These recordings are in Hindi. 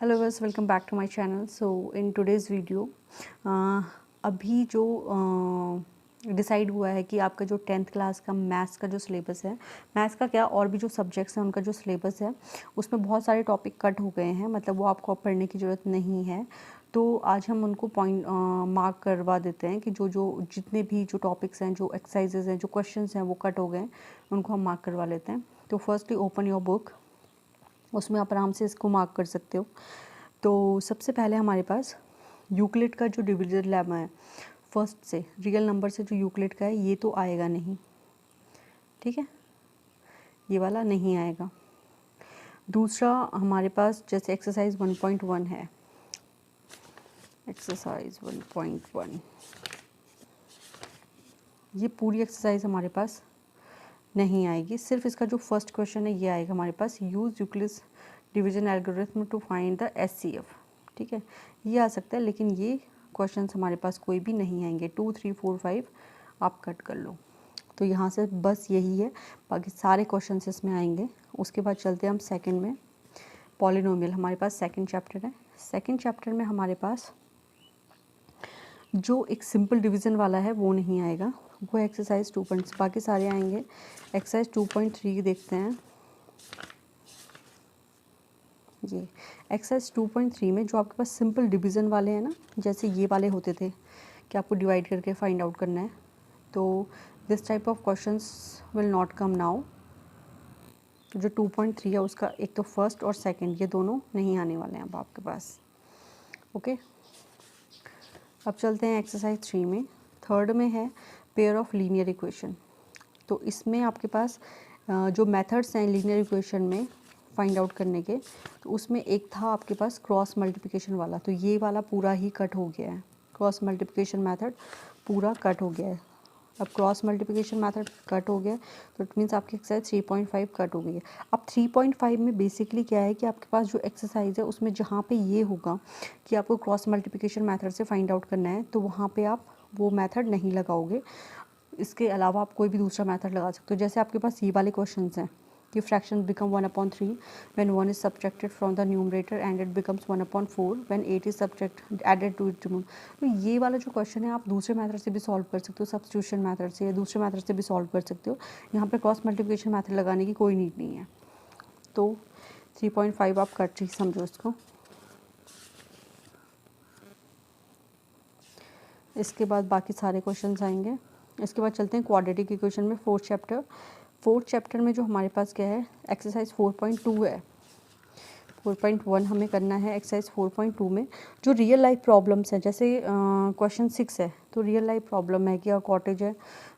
हेलो बस welcome back to my channel. So in today's video अभी जो डिसाइड हुआ है कि आपका जो 10th क्लास का मैथ्स का जो सिलेबस है, मैथ्स का क्या और भी जो सब्जेक्ट्स हैं उनका जो सिलेबस है उसमें बहुत सारे टॉपिक कट हो गए हैं, मतलब वो आपको अब पढ़ने की ज़रूरत नहीं है। तो आज हम उनको पॉइंट मार्क करवा देते हैं कि जो जो जितने भी जो टॉपिक्स हैं, जो एक्सरसाइजेज हैं, जो क्वेश्चंस हैं वो कट हो गए, उनको हम मार्क करवा लेते हैं। तो फर्स्टली ओपन योर बुक, उसमें आप आराम से इसको मार्क कर सकते हो। तो सबसे पहले हमारे पास यूक्लिड का जो डिविजन लेमा है, फर्स्ट से रियल नंबर से जो यूक्लिड का है ये तो आएगा नहीं, ठीक है, ये वाला नहीं आएगा। दूसरा हमारे पास जैसे एक्सरसाइज 1.1 है, एक्सरसाइज 1.1 ये पूरी एक्सरसाइज हमारे पास नहीं आएगी, सिर्फ इसका जो फर्स्ट क्वेश्चन है ये आएगा हमारे पास, use Euclid's division algorithm to find the HCF, ठीक है, ये आ सकता है। लेकिन ये क्वेश्चंस हमारे पास कोई भी नहीं आएंगे। 2, 3, 4, 5 आप कट कर लो। तो यहाँ से बस यही है, बाकी सारे क्वेश्चंस इसमें आएंगे। उसके बाद चलते हैं हम सेकंड में, पॉलिनोमियल हमारे पास सेकंड चैप्टर है। सेकंड चैप्टर में हमारे पास जो एक सिंपल डिवीज़न वाला है वो नहीं आएगा, वो एक्सरसाइज 2 पॉइंट्स, बाकी सारे आएंगे। एक्सरसाइज 2.3 देखते हैं। ये एक्सरसाइज 2.3 में जो आपके पास सिंपल डिवीज़न वाले हैं ना, जैसे ये वाले होते थे कि आपको डिवाइड करके फाइंड आउट करना है, तो this type of questions will not come now. जो 2.3 है उसका एक तो फर्स्ट और सेकंड ये दोनों नहीं आने वाले हैं अब आपके पास। ओके, अब चलते हैं एक्सरसाइज 3 में। थर्ड में है पेयर ऑफ लीनियर इक्वेशन। तो इसमें आपके पास जो मेथड्स हैं लीनियर इक्वेशन में फाइंड आउट करने के, तो उसमें एक था आपके पास क्रॉस मल्टीप्लिकेशन वाला, तो ये वाला पूरा ही कट हो गया है। क्रॉस मल्टीप्लिकेशन मेथड पूरा कट हो गया है। अब क्रॉस मल्टीप्लिकेशन मेथड कट हो गया तो इट मीन्स आपकी एक्सरसाइज 3.5 कट हो गई है। अब 3.5 में बेसिकली क्या है कि आपके पास जो एक्सरसाइज है उसमें जहाँ पे ये होगा कि आपको क्रॉस मल्टीप्लिकेशन मेथड से फाइंड आउट करना है, तो वहाँ पे आप वो मेथड नहीं लगाओगे। इसके अलावा आप कोई भी दूसरा मेथड लगा सकते हो। जैसे आपके पास ये वाले क्वेश्चंस हैं कि fraction become 1/3 when 1 is subtracted from the numerator and it becomes 1/4 when 8 is subtract added to it. तो ये वाला जो क्वेश्चन है आप दूसरे मेथड से भी सॉल्व कर सकते हो, सब्स्टिट्यूशन मेथड से या दूसरे मेथड से भी सॉल्व कर सकते हो। यहाँ पे क्रॉस मल्टीप्लिकेशन मेथड लगाने की कोई नीड नहीं है। तो 3.5 आप कट ही समझो इसको। इसके बाद बाकी सारे क्वेश्चंस आएंगे। इसके बाद चलते हैं क्वाड्रेटिक इक्वेशन में, फोर्थ चैप्टर में जो हमारे पास क्या है, एक्सरसाइज 4.2 है। 4.1 हमें करना है। एक्सरसाइज 4.2 में जो रियल लाइफ प्रॉब्लम्स हैं, जैसे क्वेश्चन 6 है तो रियल लाइफ प्रॉब्लम है कि अ कॉटेज है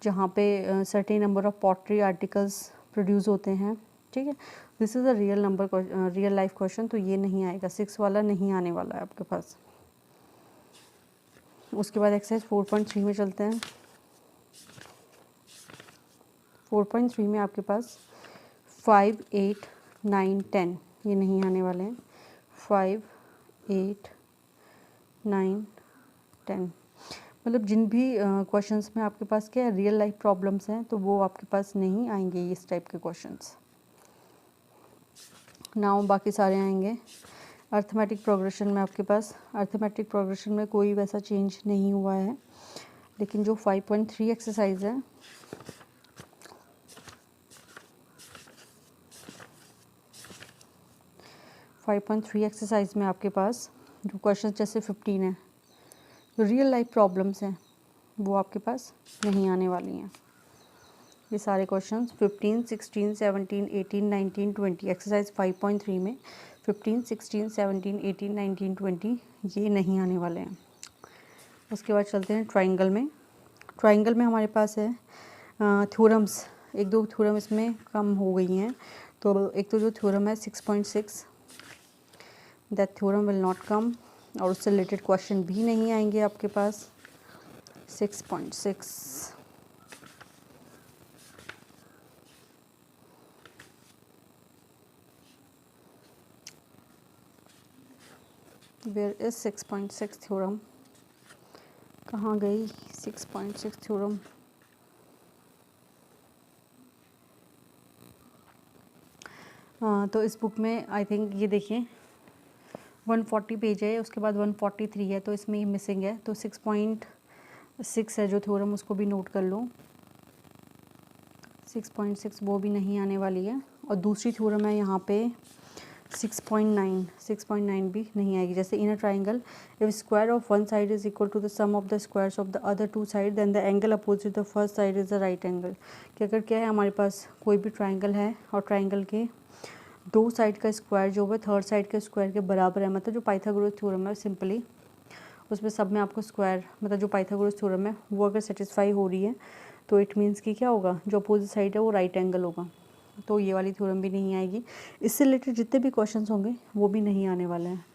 जहाँ पे certain number of pottery articles produce होते हैं, ठीक है। This is a real life question, तो ये नहीं आएगा, 6 वाला नहीं आने वाला है आपके पास। उसके बाद एक्सरसाइज 4.3 में चलते हैं। 4.3 में आपके पास 5, 8, 9, 10 ये नहीं आने वाले हैं। 5, 8, 9, 10 मतलब जिन भी क्वेश्चंस में आपके पास क्या है रियल लाइफ प्रॉब्लम्स हैं तो वो आपके पास नहीं आएंगे इस टाइप के क्वेश्चंस। नाउ बाकी सारे आएंगे। अर्थमेटिक प्रोग्रेशन में आपके पास अर्थमेटिक प्रोग्रेशन में कोई वैसा चेंज नहीं हुआ है, लेकिन जो 5.3 एक्सरसाइज है 5.3 एक्सरसाइज में आपके पास जो क्वेश्चन जैसे 15 है, जो रियल लाइफ प्रॉब्लम्स हैं वो आपके पास नहीं आने वाली हैं। ये सारे क्वेश्चंस 15, 16, 17, 18, 19, 20 एक्सरसाइज 5.3 में 15, 16, 17, 18, 19, 20 ये नहीं आने वाले हैं। उसके बाद चलते हैं ट्राइंगल में। ट्राइंगल में हमारे पास है थ्योरम्स, एक दो थ्योरम इसमें कम हो गई हैं। तो एक तो जो थ्योरम है 6.6 that theorem will not come, और उससे रिलेटेड क्वेश्चन भी नहीं आएंगे आपके पास। 6.6 वेयर इज 6.6 थ्योरम, कहाँ गई 6.6 थ्योरम। तो इस बुक में आई थिंक ये देखिए 140 पेज है, उसके बाद 143 है, तो इसमें ये मिसिंग है, तो 6.6 है जो थ्योरम, उसको भी नोट कर लो। 6.6 वो भी नहीं आने वाली है। और दूसरी थ्योरम है यहाँ पे 6.9 भी नहीं आएगी। जैसे in a triangle, if square of one side is equal to the sum of the squares of the other two side, then the angle opposite the first side is the right angle. कि अगर क्या है, हमारे पास कोई भी ट्राइंगल है और ट्राइंगल के दो साइड का स्क्वायर जो है थर्ड साइड के स्क्वायर के बराबर है, मतलब जो पाइथागोरस थ्योरम है सिंपली उसमें सब में आपको स्क्वायर, मतलब जो पाइथागोरस थ्योरम है वो अगर सेटिस्फाई हो रही है तो इट मीन्स कि क्या होगा, जो अपोजिट साइड है वो राइट एंगल होगा। तो ये वाली थ्योरम भी नहीं आएगी। इससे रिलेटेड जितने भी क्वेश्चंस होंगे वो भी नहीं आने वाले हैं।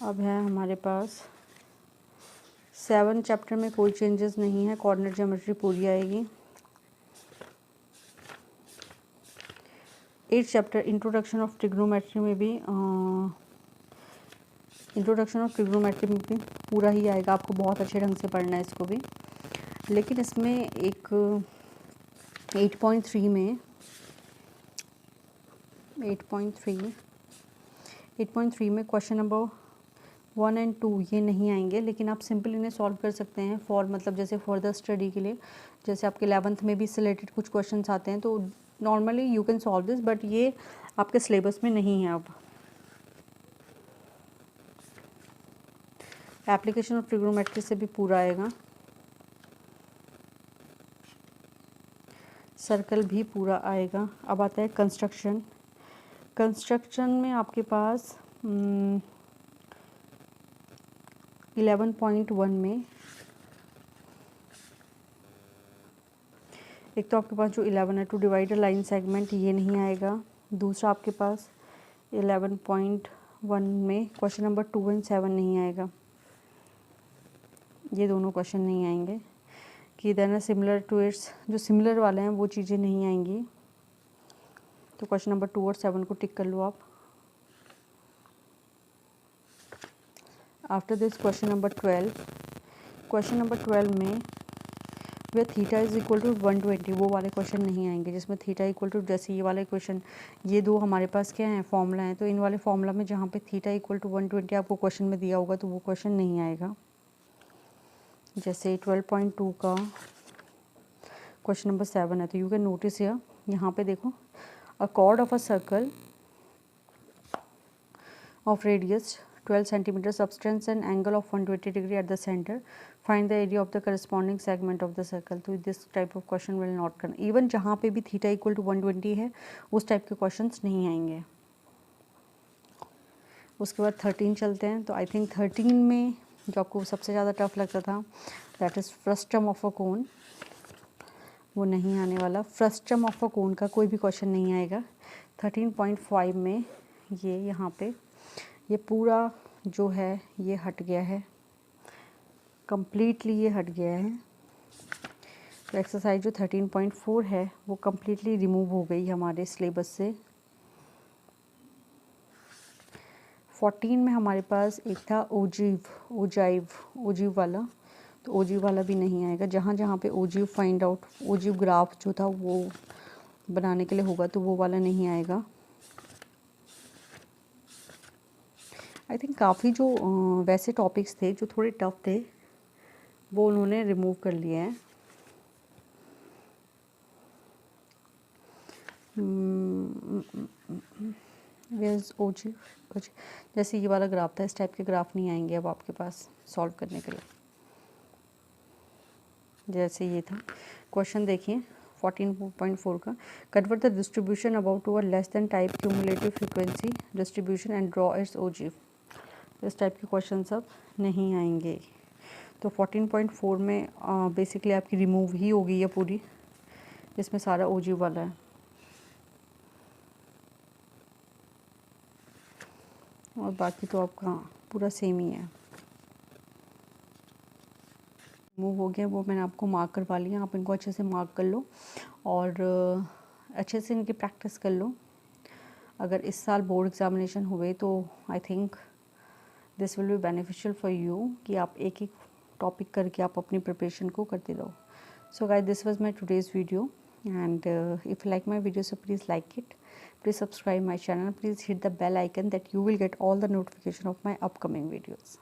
अब है हमारे पास 7 चैप्टर में कोई चेंजेस नहीं है, कोऑर्डिनेट ज्योमेट्री पूरी आएगी। 8 चैप्टर इंट्रोडक्शन ऑफ ट्रिग्नोमेट्री में भी पूरा ही आएगा। आपको बहुत अच्छे ढंग से पढ़ना है इसको भी। लेकिन इसमें एक 8.3 में 8.3 में क्वेश्चन नंबर 1 एंड 2 ये नहीं आएंगे, लेकिन आप सिंपल इन्हें सॉल्व कर सकते हैं फॉर, मतलब जैसे फर्दर स्टडी के लिए। जैसे आपके 11th में भी इससे रिलेटेड कुछ क्वेश्चंस आते हैं, तो normally you can solve this, but ये आपके सिलेबस में नहीं है। अब एप्लीकेशन ऑफ ट्रिग्नोमेट्री से भी पूरा आएगा, सर्कल भी पूरा आएगा। अब आता है कंस्ट्रक्शन। कंस्ट्रक्शन में आपके पास 11.1 में एक तो आपके पास जो 11 है, to divide a line segment, ये नहीं आएगा। दूसरा आपके पास 11.1 में क्वेश्चन नंबर 2 एंड 7 नहीं आएगा, ये दोनों क्वेश्चन नहीं आएंगे। कि देन सिमिलर टू इट्स, जो सिमिलर वाले हैं वो चीज़ें नहीं आएंगी। तो क्वेश्चन नंबर 2 और 7 को टिक कर लो आप। After this question number 12, question number 12 में वे थीटा इज इक्वल टू 120, वो वाले क्वेश्चन नहीं आएंगे जिसमें थीटा इक्वल टू, जैसे ये वाले क्वेश्चन, ये दो हमारे पास क्या है, फॉर्मूला है। तो इन वाले फॉर्मूला में जहाँ पे थीटा इक्वल टू 120 आपको क्वेश्चन में दिया होगा तो वो क्वेश्चन नहीं आएगा। जैसे 12.2 का क्वेश्चन नंबर 7 है, तो यू कैन नोटिस यहाँ पे देखो, अ cord of a circle of radius 12 centimeter, subtends an angle of 120 degree at the center, find the area of the corresponding segment of the circle। तो this type of question will not come, even जहाँ पे भी थीटा इक्वल टू 120 है उस टाइप के क्वेश्चंस नहीं आएंगे। उसके बाद 13 चलते हैं। तो आई थिंक 13 में जो आपको सबसे ज़्यादा टफ लगता था, that is frustum of a cone, वो नहीं आने वाला। फ्रस्टम ऑफ अ कोन का कोई भी क्वेश्चन नहीं आएगा। 13.5 में ये यहाँ पे ये पूरा जो है ये हट गया है, कम्प्लीटली ये हट गया है। तो एक्सरसाइज जो 13.4 है वो कम्प्लीटली रिमूव हो गई हमारे सिलेबस से। 14 में हमारे पास एक था ओजीव वाला, तो ओजीव वाला भी नहीं आएगा। जहाँ जहाँ पे ogive find out, ogive graph जो था वो बनाने के लिए होगा तो वो वाला नहीं आएगा। आई थिंक काफ़ी जो वैसे टॉपिक्स थे जो थोड़े टफ थे वो उन्होंने रिमूव कर लिए हैं। ओजी जैसे ये वाला ग्राफ था, इस टाइप के ग्राफ नहीं आएंगे अब आपके पास सॉल्व करने के लिए। जैसे ये था क्वेश्चन, देखिए 14.4 का, convert the distribution about to a less than type cumulative frequency distribution and draw its ogive. इस टाइप के क्वेश्चन सब नहीं आएंगे। तो 14.4 में बेसिकली आपकी रिमूव ही हो गई है पूरी, इसमें सारा ओजीव वाला है। और बाकी तो आपका पूरा सेम ही है। रिमूव हो गया, वो मैंने आपको मार्क करवा लिया, आप इनको अच्छे से मार्क कर लो और अच्छे से इनकी प्रैक्टिस कर लो। अगर इस साल बोर्ड एग्जामिनेशन हुए तो I think this will be beneficial for you कि आप एक एक टॉपिक करके आप अपनी प्रिपरेशन को करते रहो। So guys, this was my today's video. and if you like my video, so please like it, please subscribe my channel, please hit the bell icon that you will get all the notification of my upcoming videos.